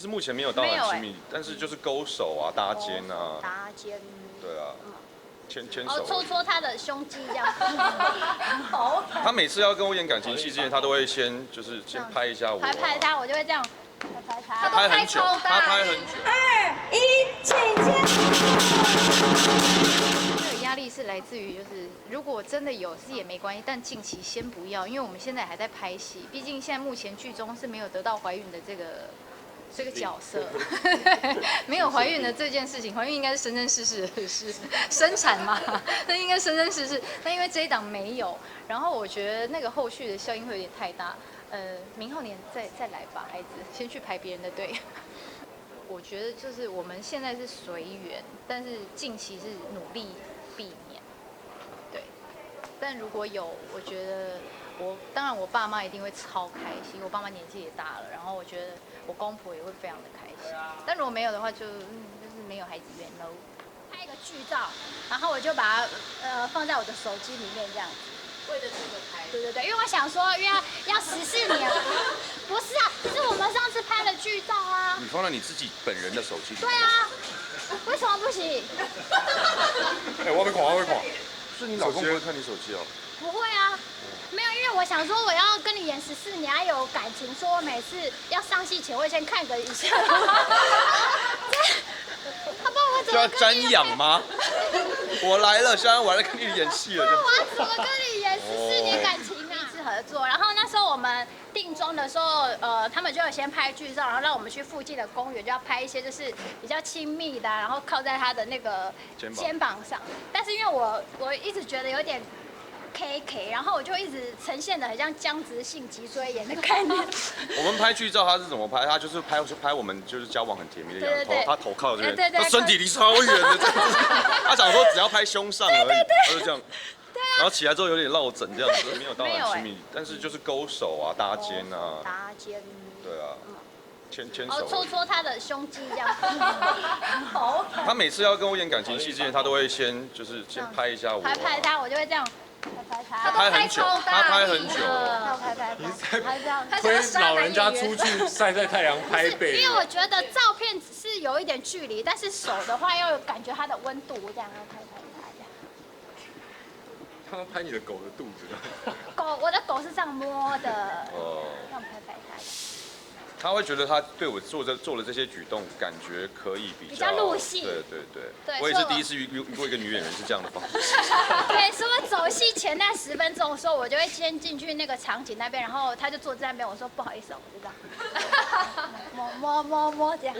实目前没有到很亲密，但是就是勾手啊、搭肩啊。搭肩。对啊。牵手。搓搓他的胸肌这样。他每次要跟我演感情戏之前，他都会先拍一下我。拍他，我就会这样拍他。他拍很久，他拍很久。2、1，请这个压力是来自于，就是如果真的有是也没关系，但近期先不要，因为我们现在还在拍戏，毕竟现在目前剧中是没有得到怀孕的这个角色，没有怀孕的这件事情，怀孕应该是生生世世的事，生产嘛，那应该生生世世。那因为这一档没有，然后我觉得那个后续的效应会有点太大。明后年再来吧，孩子，先去排别人的队。我觉得就是我们现在是随缘，但是近期是努力避免。对，但如果有，我觉得当然我爸妈一定会超开心，我爸妈年纪也大了，然后我觉得我公婆也会非常的开心。但如果没有的话就是没有孩子缘喽。拍一个剧照，然后我就把它放在我的手机里面这样子。为了这个拍。对，因为我想说，因为要14年，不是啊，是我们上次拍的剧照啊。你放在你自己本人的手机里。对啊，为什么不行？我被狂，是你老公不会看你手机哦？不会啊，没有，因为我想说我要跟你演14年，还有感情，说我每次要上戏前会先看个一下。他帮我怎么就要瞻仰吗？我来了，现在我来跟你演戏了。我要怎么跟你演14年感情啊？一次合作，然后那时候我们定妆的时候，他们就有先拍剧照，然后让我们去附近的公园，就要拍一些就是比较亲密的，然后靠在他的那个肩膀上。但是因为我一直觉得有点 KK， 然后我就一直呈现的很像僵直性脊椎炎的概念。我们拍剧照他是怎么拍？他就是拍我们就是交往很甜蜜的样子，他头靠这边，对他身体离超远的这样子。他想说只要拍胸上而已，他就这样。然后起来之后有点落枕这样子，没有到很亲密，但是就是勾手啊、搭肩啊。搭肩。对啊。牵手。搓搓他的胸肌这样。他每次要跟我演感情戏之前，他都会先拍一下我。拍他，我就会这样。他拍很久，他拍很久。推老人家出去晒晒太阳拍背。因为我觉得照片是有一点距离，但是手的话要有感觉它的温度，这样要拍它这样。他拍你的狗的肚子。我的狗是这样摸的。哦。这样拍它。他会觉得他对我做了这些举动，感觉可以比较入戏。对。我也是第一次遇过一个女演员是这样的方式。对，所以我走戏前那10分钟的时候，我就会先进去那个场景那边，然后他就坐在那边，我说不好意思，我就这样，摸这样。